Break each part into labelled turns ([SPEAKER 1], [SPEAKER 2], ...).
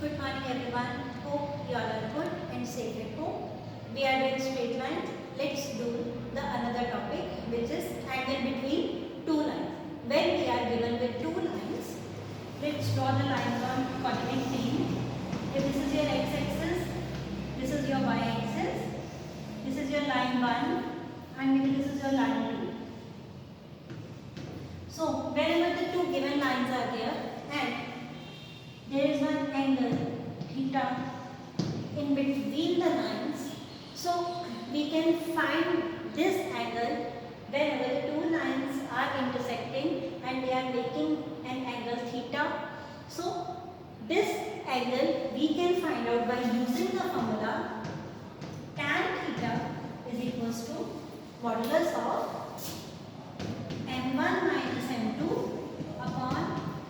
[SPEAKER 1] Good morning everyone. Hope you all are good and safe at home. We are doing straight lines. Let's do the another topic which is angle between two lines. When we are given with two lines, let's draw the lines on coordinate plane. If this is your x-axis, this is your y-axis, this is your line 1 and maybe this is your line 2. So wherever the two given lines are there and there is one angle theta in between the lines, so we can find this angle whenever the two lines are intersecting and they are making an angle theta. So this angle we can find out by using the formula tan theta is equals to modulus of m1 minus m2 upon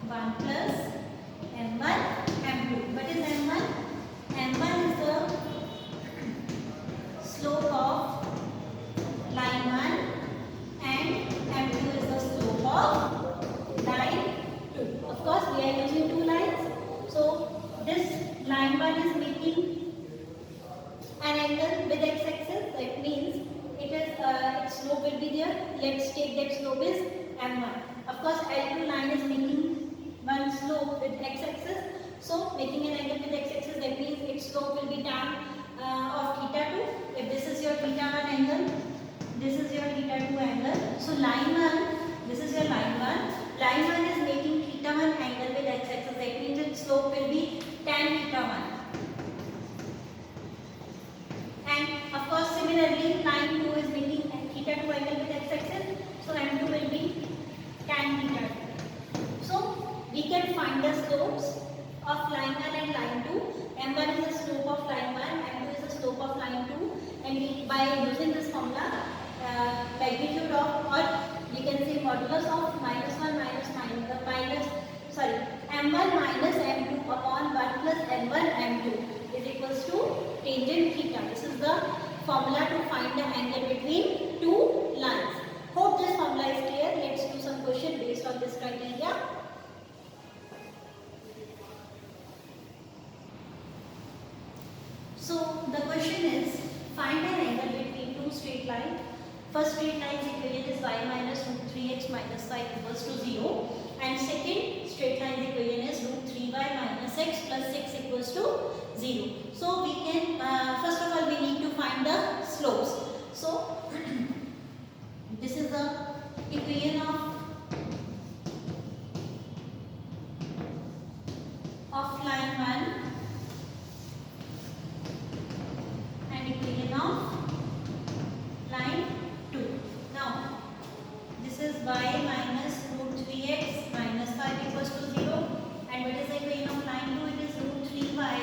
[SPEAKER 1] 1 plus m1 m2. What is m1? m1 is the slope of line 1 and m2 is the slope of line 2. Of course we are using two lines, so this line 1 is making an angle with x-axis. That means its slope will be there. Let's take that slope is m1. Of course L2 line is making one slope with x-axis, so making an angle with x-axis, that means its slope will be tan of theta 2. If this is your theta 1 angle, this is your theta 2 angle. So line 1, this is your line 1. Line 1 is making theta 1 angle with x-axis, that means its slope will be tan theta 1. And of course similarly line 2 is making theta 2 angle with x-axis, so m2 will be tan theta 2. So we can find the slopes of line 1 and line 2. m1 is the slope of line 1, m2 is the slope of line 2, and by using this formula magnitude of, or we can say modulus of minus 1 minus m1 minus m2 upon 1 plus m1 m2 is equals to tangent theta. This is the formula to find the angle between two lines. Hope this formula is clear. Let's do some question based on this criteria. So the question is, find an angle between two straight lines. First straight line's equation is y minus root 3x minus 5 equals to 0, and second straight line's equation is root 3y minus x plus 6 equals to 0. So we can, first of all we need to find the slopes. So this is the equation of line 1 and equation of line 2. Now this is y minus root 3x minus 5 equals to 0, and what is the equation of line 2? It is root 3y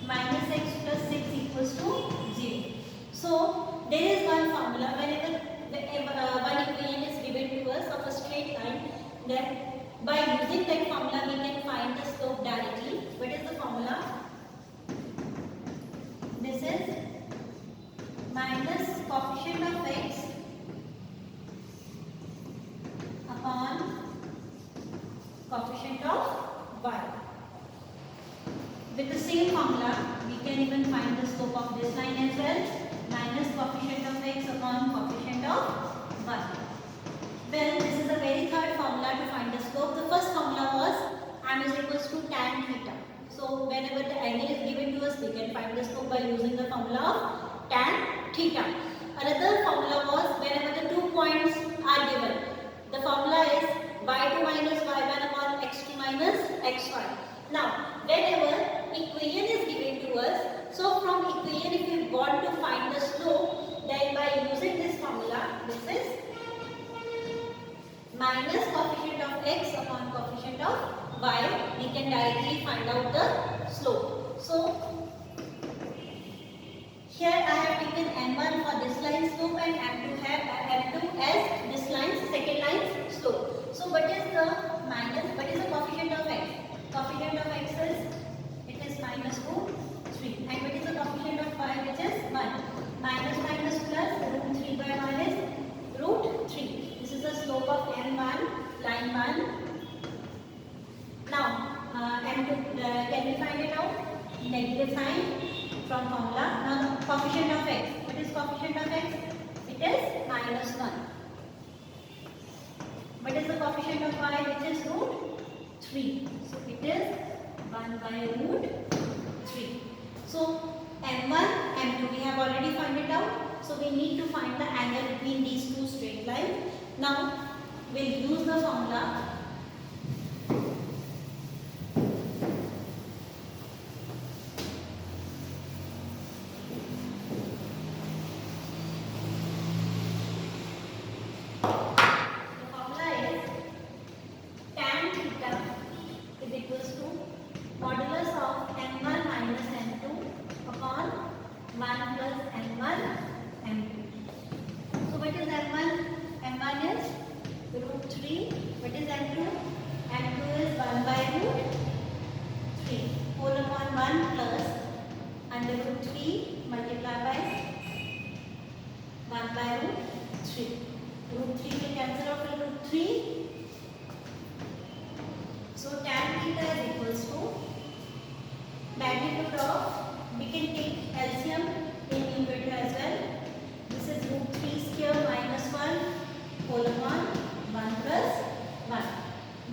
[SPEAKER 1] minus x plus 6 equals to 0. So there is one formula whenever one equation is given to us of a straight line, then by using that formula we can find the slope directly. What is the formula? This is minus coefficient of x upon coefficient of y. With the same formula we can even find the slope of this line as well, minus coefficient of x upon coefficient of y. Well, this is the very third formula to find the slope. The first formula was m is equals to tan theta. So whenever the angle is given to us, we can find the slope by using the formula of tan theta. Another formula was whenever the 2 points are given, the formula is y2 minus y1 upon x2 minus xy. Now whenever equation is given to us, so from equation if we want to find the slope, then by using this formula, this is minus coefficient of x upon coefficient of y, we can directly find out the slope. So here I have taken m1 for this line's slope and m2 as this line's second line's slope. So what is the coefficient of x? Coefficient of x is, it is minus root 3, and what is the coefficient of y, which is 1? Minus minus plus root 3 by 1 is root 3. This is the slope of m1 line 1. Now m2 can we find it out? Negative sign from formula. Now the coefficient of x. What is coefficient of x? It is minus 1. What is the coefficient of y, which is root 3? So it is 1 by root 3. So m1, m2 we have already found it out. So we need to find the angle between these two straight lines. Now we'll use the formula. Root 3 will cancel out with root 3. So tan theta is equals to magnitude of, we can take LCM in numerator as well. This is root 3 square minus 1 whole upon 1 plus 1.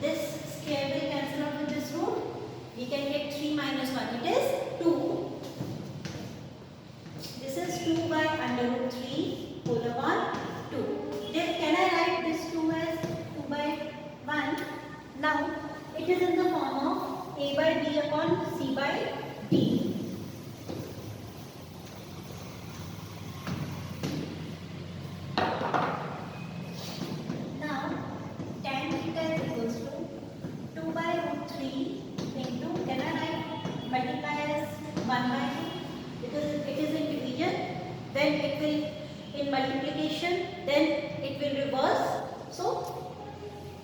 [SPEAKER 1] This square will cancel out with this root. We can get 3 minus 1. It is 2. This is 2 by under root 3 whole upon 2. Then can I write this 2 as 2 by 1? Now it is in the form of a by b upon c by d. Now tan theta is equals to 2 by root 3 into, can I write multiply as 1 by 2 because it is in division, then it will in multiplication, then it will reverse. So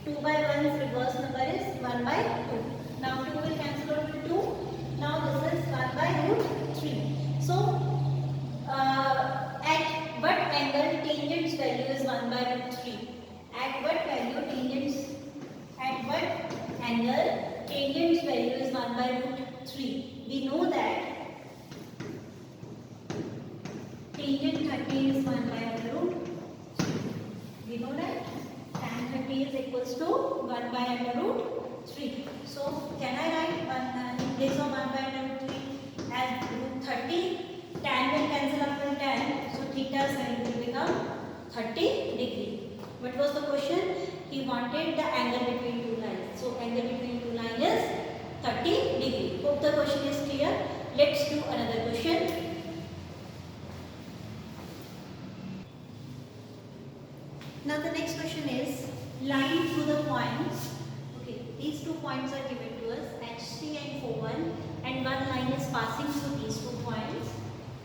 [SPEAKER 1] 2 by 1's reverse number is 1 by 2. Now 2 will cancel out with 2. Now this is 1 by root 3. So at what angle tangent's value is 1 by root 3? At what value tangent's, at what angle tangent's value is 1 by root 3? We know that tangent 30 is 1 by under root 3. We know that tan 30 is equals to 1 by under root 3. So can I write in place of 1 by under root 3 as root 30? Tan will cancel out with tan, so theta sine will become 30 degree. What was the question? He wanted the angle between two lines. So angle between two lines is 30 degree. Hope the question is clear. Let's do another question. Now the next question is line through the points. Okay, these 2 points are given to us, HC and 4,1, and one line is passing through these 2 points.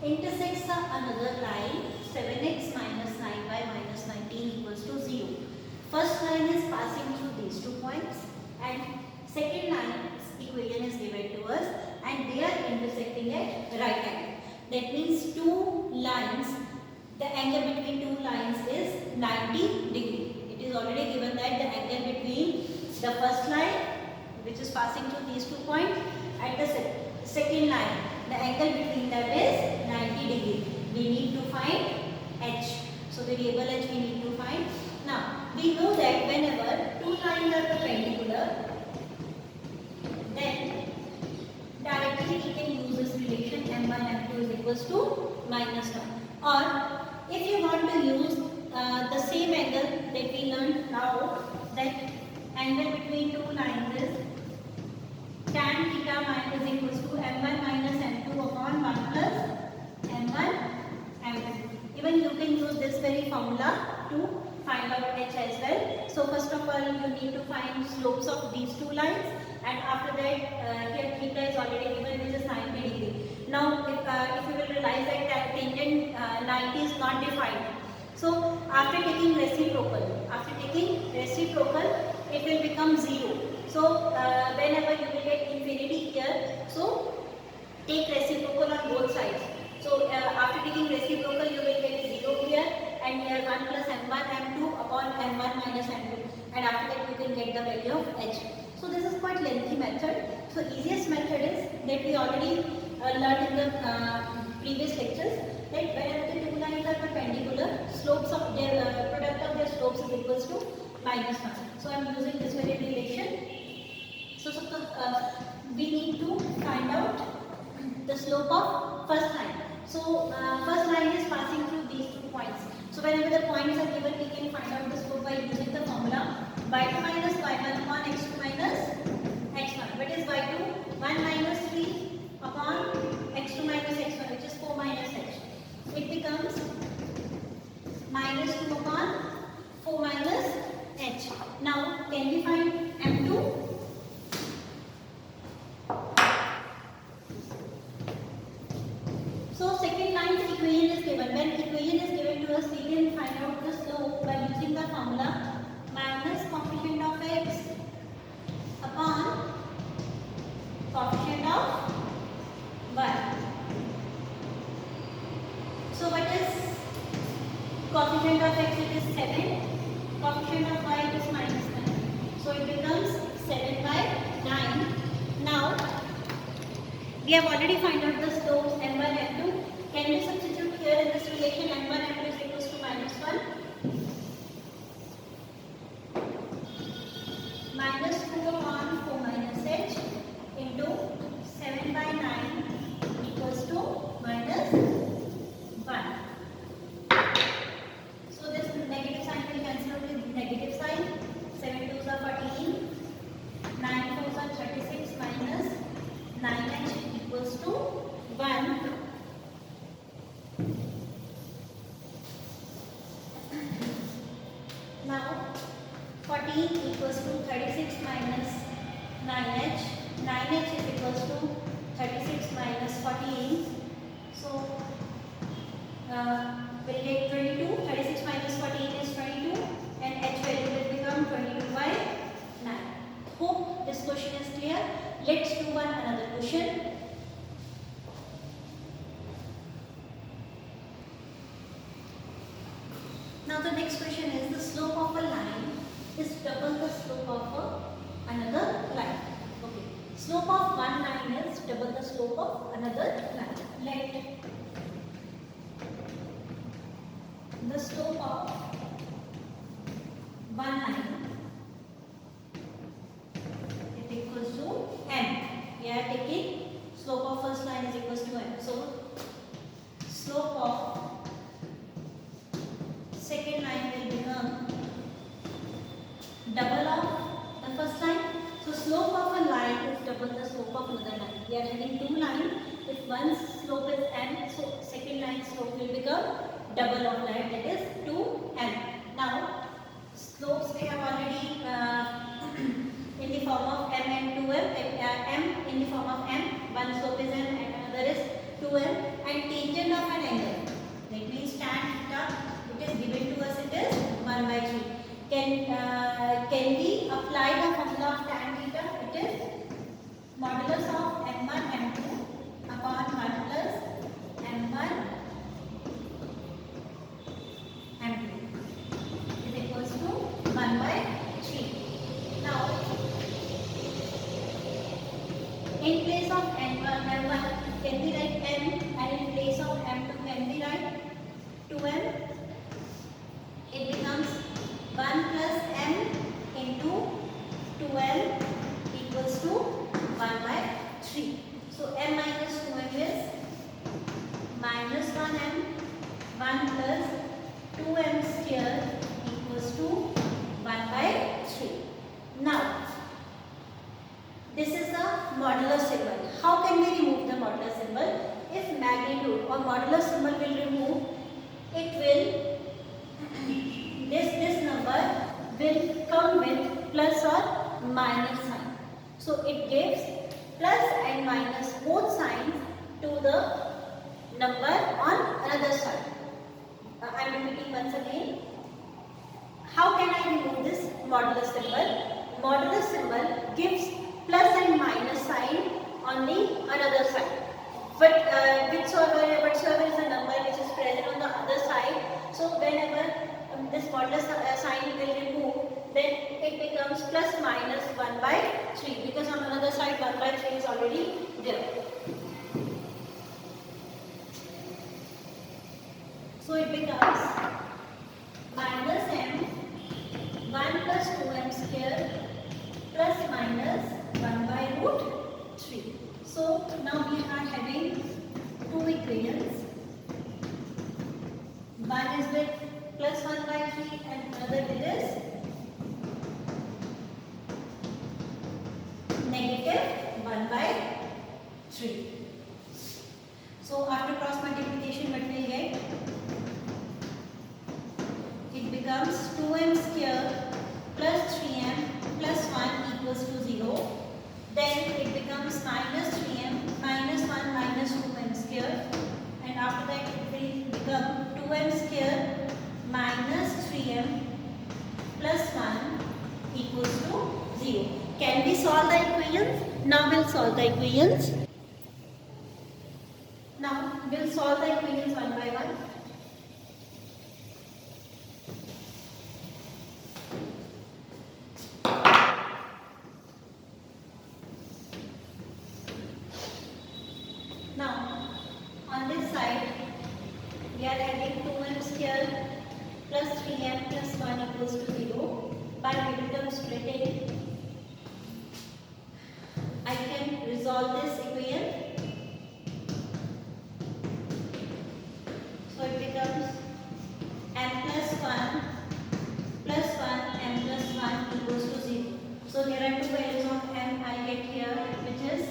[SPEAKER 1] Intersects another line 7x minus 9y minus 19 equals to 0. First line is passing through these 2 points, and second line's equation is given to us, and they are intersecting at right angle. That means 2 lines. The angle between 2 lines is 90 degree. It is already given that the angle between the first line, which is passing through these 2 points, and the second line, the angle between them is 90 degree. We need to find h. So variable h we need to find. Now we know that whenever 2 lines are perpendicular, then directly we can use this relation m1 m2 is equals to minus 1. Or if you want to use the same angle that we learned now, that angle between 2 lines is tan theta minus equals to m1 minus m2 upon 1 plus m1 m2. Even you can use this very formula to find out h as well. So first of all you need to find slopes of these 2 lines, and after that here theta is already given, which is 90 degree. Now if you will realize that tangent 90 is not defined. So after taking reciprocal, it will become 0. So whenever you will get infinity here, so take reciprocal on both sides. So after taking reciprocal you will get 0 here, and here 1 plus m1 m2 upon m1 minus m2, and after that you can get the value of h. So So this is quite lengthy method. So easiest method is that we already learned in the previous lectures, that whenever the two lines are perpendicular, slopes of their product of their slopes is equals to -1. So I am using this very relation. So we need to find out the slope of first line. So first line is passing through these 2 points. So whenever the points are given, we can find out the slope by using the formula y2 minus y1 upon x2 minus x1. What is y2? 1 minus 3 upon x2 minus x1, which is 4 minus h. It becomes minus 2 upon 4 minus h. Now can we find m2? So second line's equation is given. When equation is given to us, we can find out the slope by using the formula minus coefficient of x upon coefficient of y. So what is coefficient of x? It is 7. Coefficient of y is -9. So it becomes 7 by 9. Now we have already found out the slopes m1 and m2. Can we substitute here in this relation m1 and m2 is equals to -1? Minus 2 upon 4 minus h into 7 by 9 equals to -1. So this negative sign will cancel out with negative sign. 7 2s are 14. 9 4s are 36 minus 9h equals to 1. Now 14 equals to 36 minus 9h. 9h is equals to 36 minus 14. So we'll get 22. 36 minus 14 is 22, and h value will become 22 by 9. Hope this question is clear. Let's do another question. Now the next question is, the slope of a line is double the slope of another line. Okay. Slope of one line is double the slope of another line. Let the slope of one line is equals to m. We are taking slope of first line is equals to m. So slope of second line will become double of the first line. So slope of a line is double the slope of another line. We are having two lines. If one slope is m, so second line slope will become double of that, that is 2m. Now slopes we have already in the form of m and 2m. M in the form of m, one slope is m and another is 2m. And tangent of an angle, that means tan theta, it is given to us, it is 1 by 3. Can we apply the formula of tan theta? It is modulus of m1 m2 upon 1 plus m1 m2 is equals to 1 by 3. Now in place of m1 can we write m, and in place of m2 can we write 2m? It becomes 1 plus m into 2m equals to 1 by 3. So m minus 2m is minus 1m, 1 plus 2m square equals to 1 by 3. Now this is the modular symbol. How can we remove the modular symbol? If magnitude or modular symbol will remove, it will this number will come with plus or minus sign. So it gives plus and minus both signs to the number on another side. I am repeating once again. How can I remove this modulus symbol? Modulus symbol gives plus and minus sign on the another side. But whatsoever is the number which is present on the other side, so whenever this modulus sign will remove, then it becomes plus minus 1 by 3 because on another side 1 by 3 is already there. So it becomes minus m 1 plus 2m square plus minus 1 by root 3. So now we are having two equations. One is with plus 1 by 3 and another it is negative 1 by 3. So after cross multiplication what we get? It becomes 2m square plus 3m plus 1 equals to 0. Then it becomes minus 3m minus 1 minus 2m square, and after that it will become 2m square minus 3m plus 1 equals to 0. Can we solve the equations? Now we'll solve the equations. Now we'll solve the equations one by one. Now on this side we are having 2m square plus 3m plus 1 equals to 0. By middle term splitting I can resolve this equation. So it becomes m plus 1 plus 1 m plus 1 equals to 0. So there are two values of m I get here, which is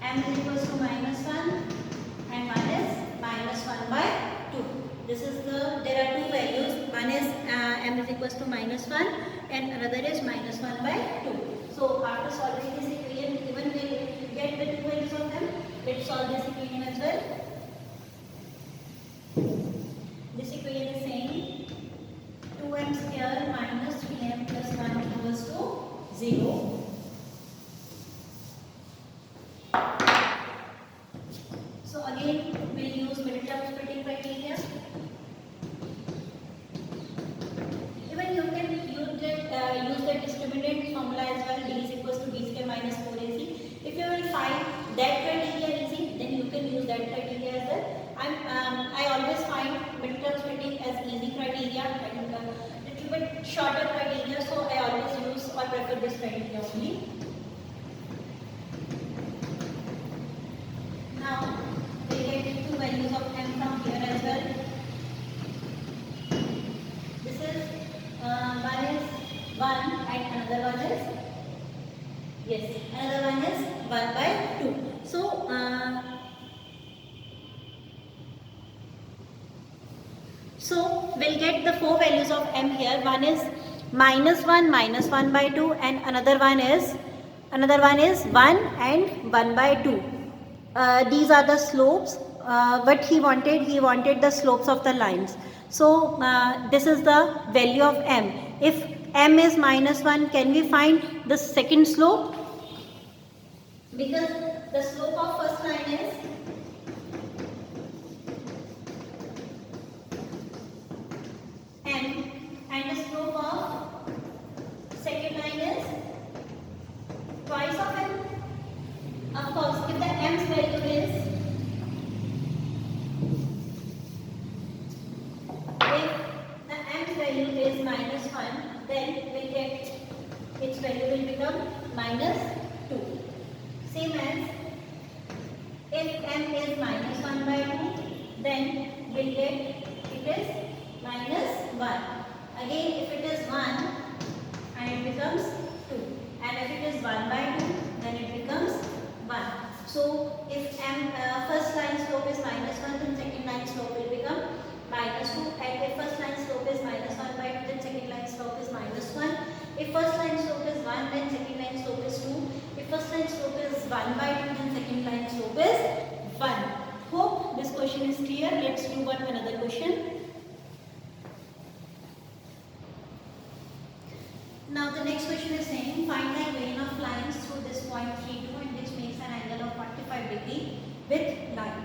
[SPEAKER 1] m is equals to minus 1 and 1 is minus 1 by 2. This is there are two values. One is m is equals to minus 1 and another is minus 1 by 2. So after solving this equation, even we get the two values of m, let's solve this equation as well. This equation is saying 2m square minus 3m plus 1 equals to 0. So again we'll use middle term splitting criteria. Even you can use the discriminant formula as well. D is equals to d square minus 4ac. If you will find that criteria easy, then you can use that criteria as well. I always find middle term splitting as easy criteria and little bit shorter criteria, so I always use or prefer this criteria only. Now we get two values of m from here as well. This is one is 1 and another one is another one is 1 by 2. So we'll get the four values of m here. One is minus 1 by 2 and another one is 1 and 1 by 2. These are the slopes. What he wanted the slopes of the lines. So this is the value of m. If m is minus 1, can we find the second slope? Because the slope of first line is m and the slope of second line is twice of m. Of course, if the m's value is minus 1, then we get its value will become minus 2. Same as if m is minus 1 by 2, then we'll get it is minus 1. Again, if it is 1 and it becomes 2, and if it is 1 by 2, then it becomes 1. So if m first line slope is minus 1, then second line slope will become minus 2, and if first line slope is minus 1 by 2, then second line slope is minus 1. If first line slope is 1, then second line slope is 2. If first line slope is 1 by 2, then second line slope is 1. Hope this question is clear. Let's do another question. Now the next question is saying find the equation of lines through this point 3, 2 and which makes an angle of 45 degree with line.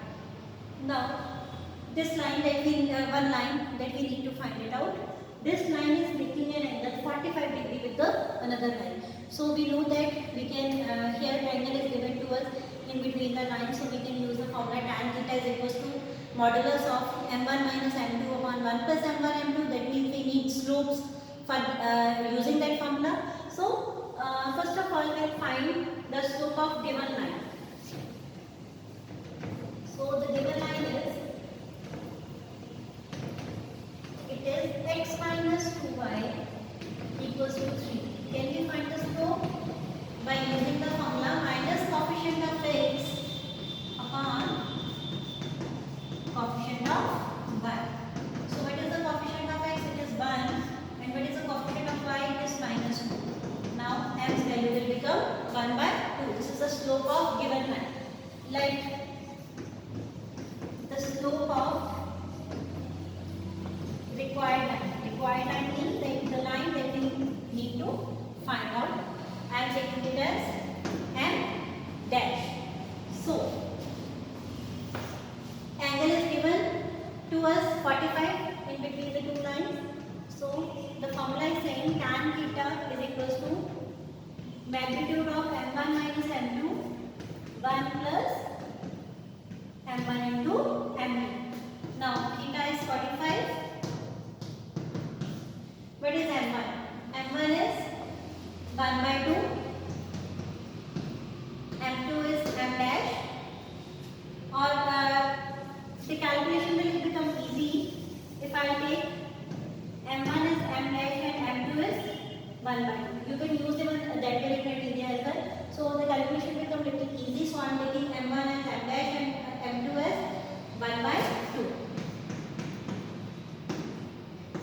[SPEAKER 1] Now this line that we need to find it out. This line is making an angle 45 degree with the another line. So we know that we can, here angle is given to us in between the lines, so we can use the formula tan theta is equals to modulus of m1 minus m2 upon 1 plus m1 m2. That means we need slopes for using that formula. So first of all, we'll find the slope of given line. So the given line is, it is x minus 2y equals to 3. Can we find the slope? By using the formula minus coefficient of x upon coefficient of y. So what is the coefficient of x? It is 1. And what is the coefficient of y? It is minus 2. Now m's value will become 1 by 2. This is the slope of given line. Like the slope of required line. Required line means the line that we need to find out. I am taking it as m dash. So angle is given to us 45 in between the two lines. So the formula is saying tan theta is equals to magnitude of m1 minus m2 1 plus m1 into m2. Now theta is 45. What is m1? m1 is 1 by 2. m2 is m dash. Or the calculation will become easy if I take m1 is m dash and m2 is 1 by 2. You can use even that calculator area as well. So the calculation will become little easy. So I am taking m1 as m dash and m2 as 1 by 2.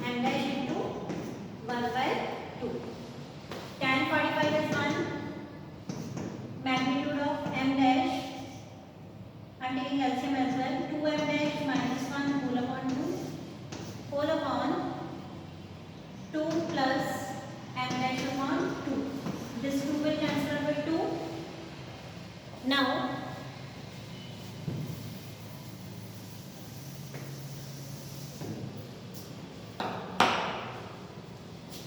[SPEAKER 1] m dash into 1 by 2. Tan 45 is 1. Magnitude of m dash, I am taking LCM as well. 2m dash minus 1 whole upon 2. Whole upon 2 plus m dash upon 2. This 2 will cancel with 2. Now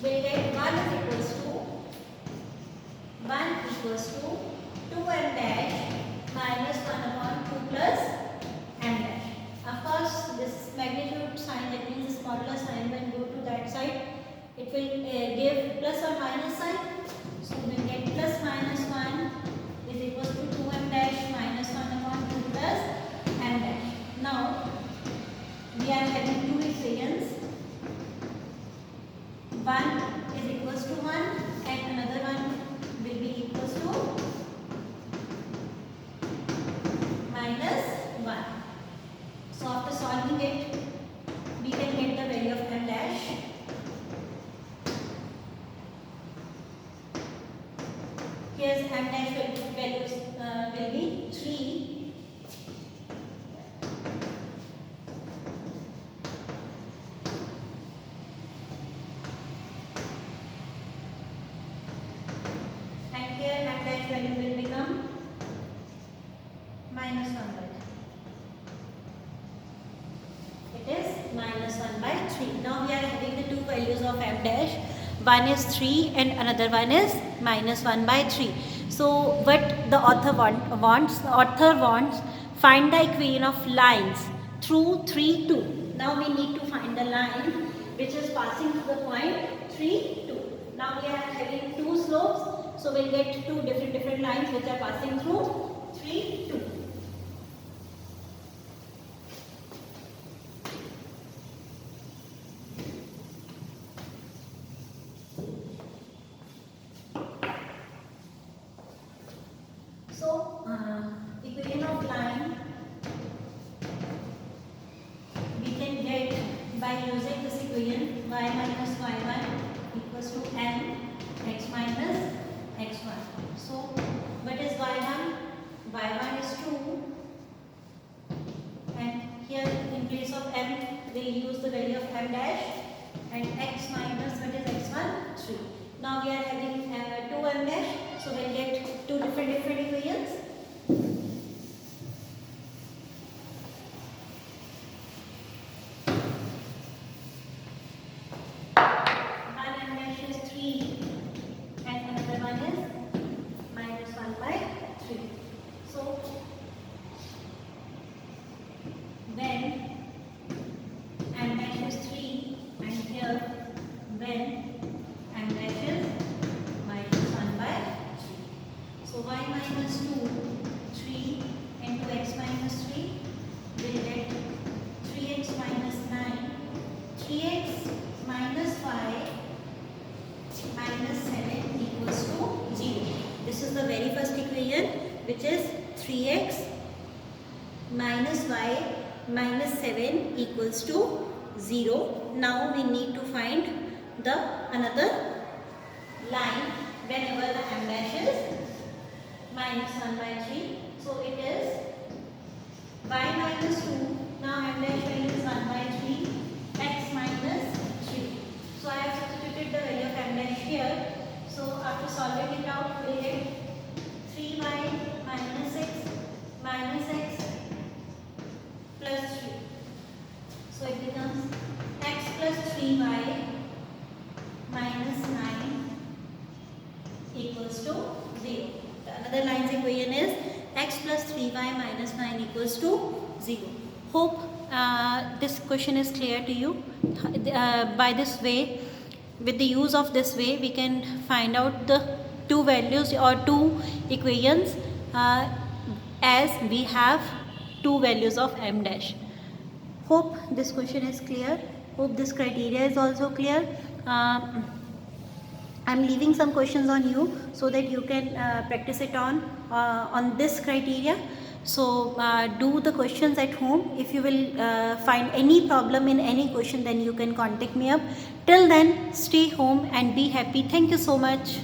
[SPEAKER 1] we'll get 1 is equals to 2m dash minus 1 upon 2 plus m dash. Of course, this magnitude sign, that means this modular sign, when go to that side, it will give plus or minus sign. So we will get plus minus 1 is equals to 2m dash minus 1 upon 2 plus m dash. Now we are having two equations. One is equals to 1 and another one will be equals to minus 1. So after solving it, we can get the value of m dash. Here's m dash values will be 3. Value will become minus 1 by 3. It is minus 1 by 3. Now we are having the two values of m dash. One is 3 and another one is minus 1 by 3. So what the author wants, find the equation of lines through 3, 2. Now we need to find the line which is passing through the point 3, 2. Now we are having two slopes. So we'll get two different lines which are passing through 3, 2. So equation of line we can get by using this equation y minus y1 equals to m x minus x1. So what is y1? y1 is 2, and here in place of m we use the value of m dash, and x minus what is x1? 3. Now we are having 2m dash, so we'll get two different equations. 1m dash is 3 is the very first equation, which is 3x minus y minus 7 equals to 0. Now we need to find the another line whenever the m dash is minus 1 by 3. So it is y minus 2. Now m dash value is 1 by 3, x minus 3. So I have substituted the value of m dash here. So after solving it out, we will get 3y minus x plus 3. So it becomes x plus 3y minus 9 equals to 0. Another line's equation is x plus 3y minus 9 equals to 0. Hope this question is clear to you. By this way, with the use of this way, we can find out the two values or two equations as we have two values of m dash. Hope this question is clear. Hope this criteria is also clear. I'm leaving some questions on you so that you can practice it on this criteria. So do the questions at home. If you will find any problem in any question, then you can contact me up. Till then, stay home and be happy. Thank you so much.